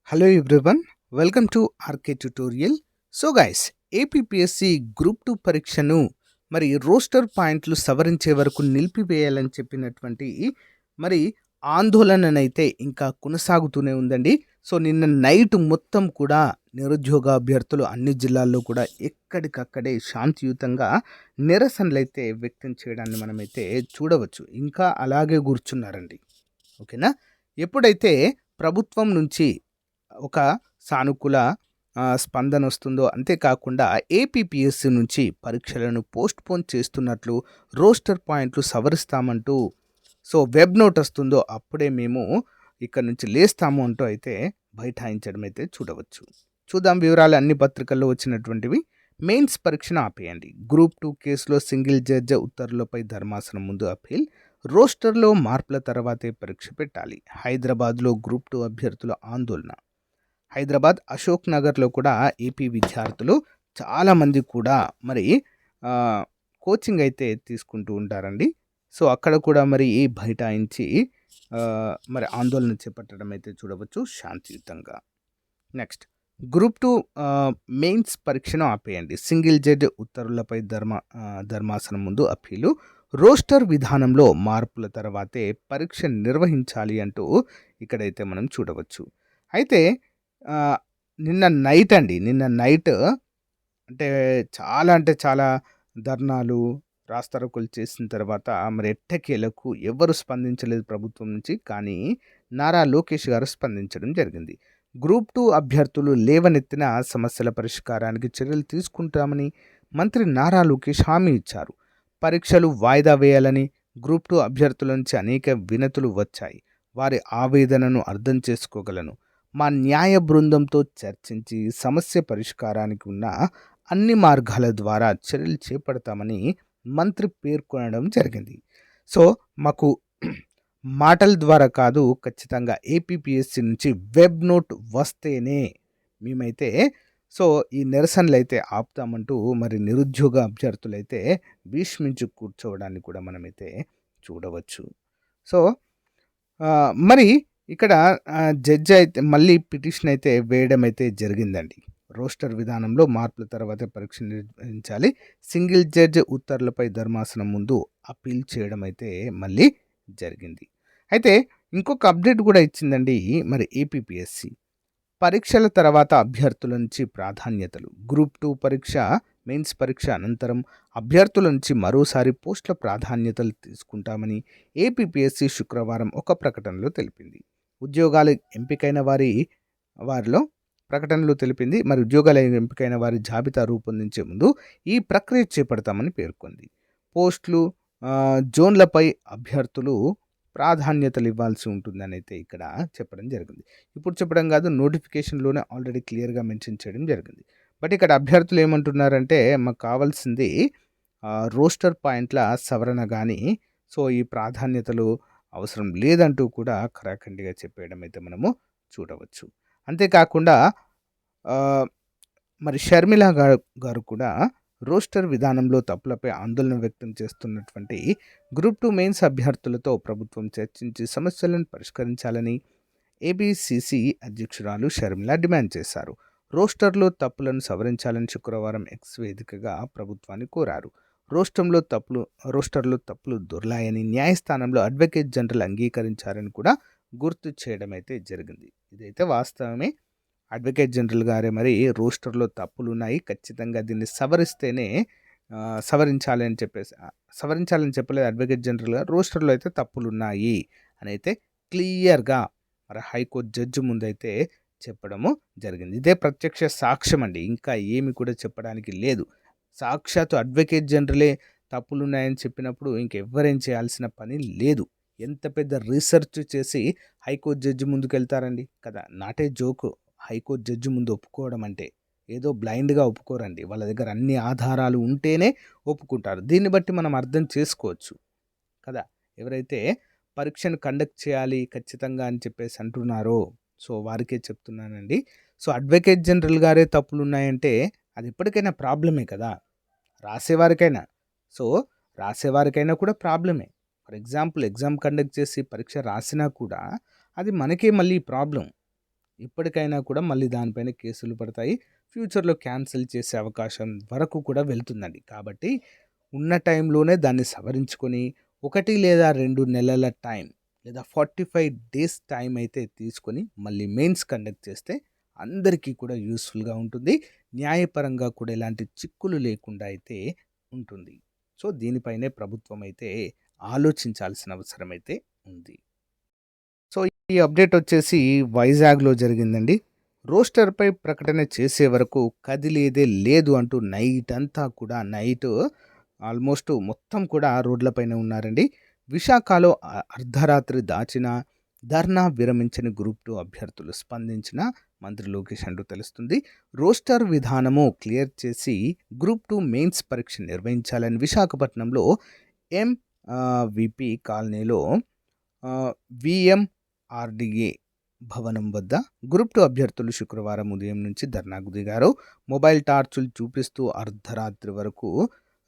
Hello everyone, welcome to RK tutorial. So guys, APPSC group 2 పరీక్షను మరి roster పాయింట్లు సవరించే వరకు నిలిపివేయాలని చెప్పినటువంటి మరి ఆందోళననైతే ఇంకా కొనసాగుతూనే ఉందండి. సో నిన్న నైట్ మొత్తం కూడా నిరుద్యోగ అభ్యర్థులు అన్ని జిల్లాల్లో కూడా ఎక్కడికక్కడే శాంతియుతంగా నిరసనలైతే వ్యక్తం చేయడాన్ని మనమైతే చూడవచ్చు. ఇంకా అలాగే కూర్చున్నారండి. ఓకేనా. ఎప్పుడైతే ప్రభుత్వం నుంచి ఒక సానుకూల స్పందన వస్తుందో, అంతేకాకుండా ఏపీపీఎస్సీ నుంచి పరీక్షలను పోస్ట్‌పోన్ చేస్తున్నట్లు, రోస్టర్ పాయింట్లు సవరిస్తామంటూ సో వెబ్ నోట్ వస్తుందో అప్పుడే మేము ఇక్కడి నుంచి లేస్తాము అంటూ అయితే బైఠాయించడం అయితే చూడవచ్చు. చూద్దాం వివరాలు. అన్ని పత్రికల్లో వచ్చినటువంటివి. మెయిన్స్ పరీక్షను ఆపేయండి. గ్రూప్ 2 కేసులో సింగిల్ జడ్జి ఉత్తర్వులపై ధర్మాసనం ముందు అప్పీల్. రోస్టర్‌లో మార్పుల తర్వాతే పరీక్ష పెట్టాలి. హైదరాబాద్‌లో గ్రూప్ 2 అభ్యర్థుల ఆందోళన. హైదరాబాద్ అశోక్ నగర్లో కూడా ఏపీ విద్యార్థులు చాలామంది కూడా మరి కోచింగ్ అయితే తీసుకుంటూ ఉంటారండి. సో అక్కడ కూడా మరి బైఠాయించి మరి ఆందోళన చేపట్టడం అయితే చూడవచ్చు శాంతియుతంగా. నెక్స్ట్, గ్రూప్ 2 మెయిన్స్ పరీక్షను ఆపేయండి. సింగిల్ జడ్జి ఉత్తర్వులపై ధర్మాసనం ముందు అప్పీలు. రోస్టర్ విధానంలో మార్పుల తర్వాతే పరీక్ష నిర్వహించాలి అంటూ ఇక్కడైతే మనం చూడవచ్చు. అయితే నిన్న నైట్ అంటే చాలా ధర్నాలు, రాస్తారోకోలు చేసిన తర్వాత మరి ఎట్టకేలకు ఎవరు స్పందించలేదు ప్రభుత్వం నుంచి. కానీ నారా లోకేష్ గారు స్పందించడం జరిగింది. గ్రూప్ 2 అభ్యర్థులు లేవనెత్తిన సమస్యల పరిష్కారానికి చర్యలు తీసుకుంటామని మంత్రి నారా లోకేష్ హామీ ఇచ్చారు. పరీక్షలు వాయిదా వేయాలని గ్రూప్ 2 అభ్యర్థుల నుంచి అనేక వినతులు వచ్చాయి. వారి ఆవేదనను అర్థం చేసుకోగలను. మా న్యాయ బృందంతో చర్చించి సమస్య పరిష్కారానికి ఉన్న అన్ని మార్గాల ద్వారా చర్యలు చేపడతామని మంత్రి పేర్కొనడం జరిగింది. సో మాకు మాటల ద్వారా కాదు, ఖచ్చితంగా ఏపీపీఎస్సీ నుంచి వెబ్ నోట్ వస్తేనే మేమైతే సో ఈ నిరసనలు అయితే ఆపుతామంటూ మరి నిరుద్యోగ అభ్యర్థులైతే భీష్మించి కూర్చోవడాన్ని కూడా మనమైతే చూడవచ్చు. సో మరి ఇక్కడ జడ్జి అయితే మళ్ళీ పిటిషన్ అయితే వేయడం అయితే జరిగిందండి. రోస్టర్ విధానంలో మార్పుల తర్వాత పరీక్ష నిర్వహించాలి. సింగిల్ జడ్జి ఉత్తర్వులపై ధర్మాసనం ముందు అప్పీల్ చేయడం అయితే మళ్ళీ జరిగింది. అయితే ఇంకొక అప్డేట్ కూడా ఇచ్చిందండి మరి ఏపీపీఎస్సి. పరీక్షల తర్వాత అభ్యర్థుల నుంచి ప్రాధాన్యతలు. గ్రూప్ 2 పరీక్ష, మెయిన్స్ పరీక్ష అనంతరం అభ్యర్థుల నుంచి మరోసారి పోస్టుల ప్రాధాన్యతలు తీసుకుంటామని ఏపీపీఎస్సి శుక్రవారం ఒక ప్రకటనలో తెలిపింది. ఉద్యోగాలు ఎంపికైన వారిలో ప్రకటనలో తెలిపింది. మరి ఉద్యోగాల ఎంపికైన వారి జాబితా రూపొందించే ముందు ఈ ప్రక్రియ చేపడతామని పేర్కొంది. పోస్టులు, జోన్లపై అభ్యర్థులు ప్రాధాన్యతలు ఇవ్వాల్సి ఉంటుందని అయితే ఇక్కడ చెప్పడం జరిగింది. ఇప్పుడు చెప్పడం కాదు, నోటిఫికేషన్లోనే ఆల్రెడీ క్లియర్గా మెన్షన్ చేయడం జరిగింది. బట్ ఇక్కడ అభ్యర్థులు ఏమంటున్నారంటే మాకు కావాల్సింది రోస్టర్ పాయింట్ల సవరణ కానీ సో ఈ ప్రాధాన్యతలు అవసరం లేదంటూ కూడా ఖరాఖండిగా చెప్పేయడం అయితే మనము చూడవచ్చు. అంతేకాకుండా మరి షర్మిల గారు కూడా రోస్టర్ విధానంలో తప్పులపై ఆందోళన వ్యక్తం చేస్తున్నటువంటి గ్రూప్ 2 మెయిన్స్ అభ్యర్థులతో ప్రభుత్వం చర్చించి సమస్యలను పరిష్కరించాలని ఏబీసీసీ అధ్యక్షురాలు షర్మిల డిమాండ్ చేశారు. రోస్టర్లో తప్పులను సవరించాలని శుక్రవారం ఎక్స్ వేదికగా ప్రభుత్వాన్ని కోరారు. రోస్టర్లో తప్పులు దొర్లాయని న్యాయస్థానంలో అడ్వకేట్ జనరల్ అంగీకరించారని కూడా గుర్తు చేయడం అయితే జరిగింది. ఇదైతే వాస్తవమే. అడ్వకేట్ జనరల్ గారే మరి రోస్టర్లో తప్పులు ఉన్నాయి, ఖచ్చితంగా దీన్ని సవరిస్తేనే సవరించాలని చెప్పలేదు అడ్వకేట్ జనరల్ గారు. రోస్టర్లో అయితే తప్పులు ఉన్నాయి అని అయితే క్లియర్గా మరి హైకోర్టు జడ్జి ముందైతే చెప్పడము జరిగింది. ఇదే ప్రత్యక్ష సాక్ష్యం అండి, ఇంకా ఏమి కూడా చెప్పడానికి లేదు. సాక్షాత్తు అడ్వకేట్ జనరలే తప్పులున్నాయని చెప్పినప్పుడు ఇంకెవ్వరేం చేయాల్సిన పని లేదు. ఎంత పెద్ద రీసెర్చ్ చేసి హైకోర్టు జడ్జి ముందుకు వెళ్తారండి కదా. నాటే జోకు హైకోర్టు జడ్జి ముందు ఒప్పుకోవడం అంటే ఏదో బ్లైండ్గా ఒప్పుకోరండి. వాళ్ళ దగ్గర అన్ని ఆధారాలు ఉంటేనే ఒప్పుకుంటారు. దీన్ని బట్టి మనం అర్థం చేసుకోవచ్చు కదా. ఎవరైతే పరీక్షను కండక్ట్ చేయాలి ఖచ్చితంగా అని చెప్పేసి అంటున్నారో సో వారికే చెప్తున్నానండి. సో అడ్వకేట్ జనరల్ గారే తప్పులు ఉన్నాయంటే అది ఎప్పటికైనా ప్రాబ్లమే కదా, రాసేవారికైనా కూడా ప్రాబ్లమే. ఫర్ ఎగ్జాంపుల్ ఎగ్జామ్ కండక్ట్ చేసి పరీక్ష రాసినా కూడా అది మనకే మళ్ళీ ప్రాబ్లం ఇప్పటికైనా కూడా మళ్ళీ దానిపైన కేసులు పడతాయి. ఫ్యూచర్‌లో క్యాన్సిల్ చేసే అవకాశం వరకు కూడా వెళ్తుందండి. కాబట్టి ఉన్న టైంలోనే దాన్ని సవరించుకొని 1 లేదా 2 నెలల టైం లేదా 45 డేస్ టైం అయితే తీసుకొని మళ్ళీ మెయిన్స్ కండక్ట్ చేస్తే అందరికీ కూడా యూజ్‌ఫుల్‌గా ఉంటుంది. న్యాయపరంగా కూడా ఎలాంటి చిక్కులు లేకుండా అయితే ఉంటుంది. సో, దీనిపైనే ప్రభుత్వం అయితే ఆలోచించాల్సిన అవసరం అయితే ఉంది. సో, ఈ అప్డేట్ వచ్చేసి వైజాగ్‌లో జరిగిందండి. రోస్టర్‌పై ప్రకటన చేసే వరకు కదిలేదే లేదు అంటూ నైట్ ఆల్మోస్ట్ మొత్తం కూడా రోడ్లపైనే ఉన్నారండి. విశాఖలో అర్ధరాత్రి దాచినా ధర్నా విరమించని గ్రూప్ 2 అభ్యర్థులు స్పందించిన మంత్రి లోకేష్ అంటూ తెలుస్తుంది. రోస్టర్ విధానము క్లియర్ చేసి గ్రూప్ 2 మెయిన్స్ పరీక్ష నిర్వహించాలని విశాఖపట్నంలో ఎంవిపి కాలనీలో విఎంఆర్డీఏ భవనం వద్ద గ్రూప్ 2 అభ్యర్థులు శుక్రవారం ఉదయం నుంచి ధర్నాకు దిగారు. మొబైల్ టార్చులు చూపిస్తూ అర్ధరాత్రి వరకు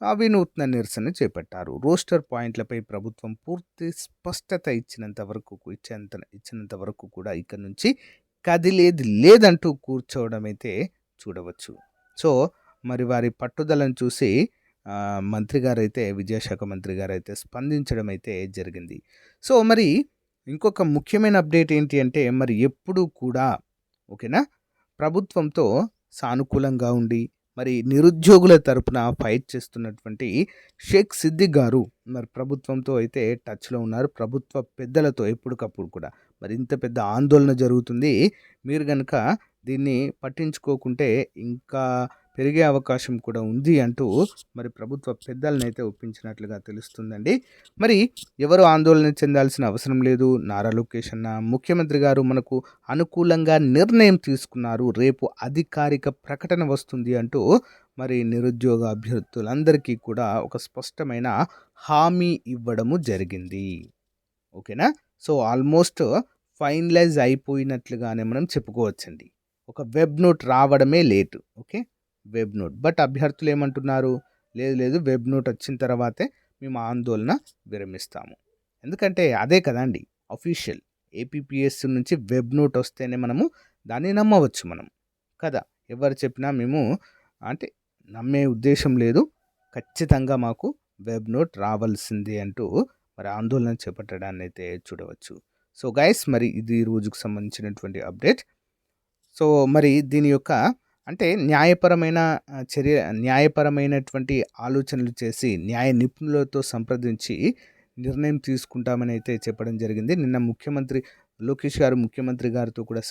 వినూత్న నిరసన చేపట్టారు. రోస్టర్ పాయింట్లపై ప్రభుత్వం పూర్తి స్పష్టత ఇచ్చినంత వరకు కూడా ఇక్కడ నుంచి కదిలేది లేదంటూ కూర్చోవడం అయితే చూడవచ్చు. సో, మరి వారి పట్టుదలను చూసి మంత్రి గారైతే విద్యాశాఖ మంత్రి గారైతే స్పందించడం అయితే జరిగింది. సో, మరి ఇంకొక ముఖ్యమైన అప్డేట్ ఏంటి అంటే మరి ఎప్పుడూ కూడా ఓకేనా ప్రభుత్వంతో సానుకూలంగా ఉండి మరి నిరుద్యోగుల తరపున ఫైట్ చేస్తున్నటువంటి షేక్ సిద్దిక్ గారు మరి ప్రభుత్వంతో అయితే టచ్లో ఉన్నారు. ప్రభుత్వ పెద్దలతో ఎప్పటికప్పుడు కూడా మరి ఇంత పెద్ద ఆందోళన జరుగుతుంది. మీరు గనక దీన్ని పట్టించుకోకుంటే ఇంకా పెరిగే అవకాశం కూడా ఉంది అంటూ మరి ప్రభుత్వ పెద్దలనైతే ఒప్పించినట్లుగా తెలుస్తుందండి. మరి ఎవరు ఆందోళన చెందాల్సిన అవసరం లేదు. నారా లోకేష్ అన్న ముఖ్యమంత్రి గారు మనకు అనుకూలంగా నిర్ణయం తీసుకున్నారు. రేపు అధికారిక ప్రకటన వస్తుంది అంటూ మరి నిరుద్యోగ అభ్యర్థులందరికీ కూడా ఒక స్పష్టమైన హామీ ఇవ్వడము జరిగింది. ఓకేనా? సో, ఆల్మోస్ట్ ఫైనలైజ్ అయిపోయినట్లుగానే మనం చెప్పుకోవచ్చండి. ఒక వెబ్ నోట్ రావడమే late. Okay, web note. But అభ్యర్థులు ఏమంటున్నారు, లేదు వెబ్ నోట్ వచ్చిన తర్వాతే మేము ఆందోళన విరమిస్తాము. ఎందుకంటే అదే కదండి అఫీషియల్. ఏపీపీఎస్ నుంచి వెబ్ నోట్ వస్తేనే మనము దాన్ని నమ్మవచ్చు మనం కదా. ఎవరు చెప్పినా మేము అంటే నమ్మే ఉద్దేశం లేదు. ఖచ్చితంగా మాకు వెబ్ నోట్ రావాల్సిందే అంటూ మరి ఆందోళన చేపట్టడాన్ని అయితే చూడవచ్చు. సో గైస్, మరి ఇది ఈ రోజుకు సంబంధించినటువంటి అప్డేట్. సో మరి దీని యొక్క అంటే న్యాయపరమైనటువంటి ఆలోచనలు చేసి న్యాయ నిపుణులతో సంప్రదించి నిర్ణయం తీసుకుంటామని అయితే చెప్పడం జరిగింది. నిన్న ముఖ్యమంత్రి లోకేష్ గారు ముఖ్యమంత్రి గారితో కూడా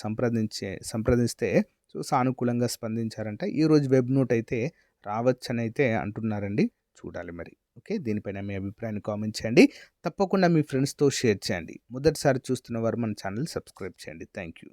సంప్రదిస్తే సో సానుకూలంగా స్పందించారంట. ఈరోజు వెబ్ నోట్ అయితే రావచ్చని అయితే అంటున్నారండి. చూడాలి మరి. ఓకే, దీనిపైన మీ అభిప్రాయాన్ని కామెంట్ చేయండి. తప్పకుండా మీ ఫ్రెండ్స్తో షేర్ చేయండి. మొదటిసారి చూస్తున్న వారు మన ఛానల్ సబ్స్క్రైబ్ చేయండి. Thank you.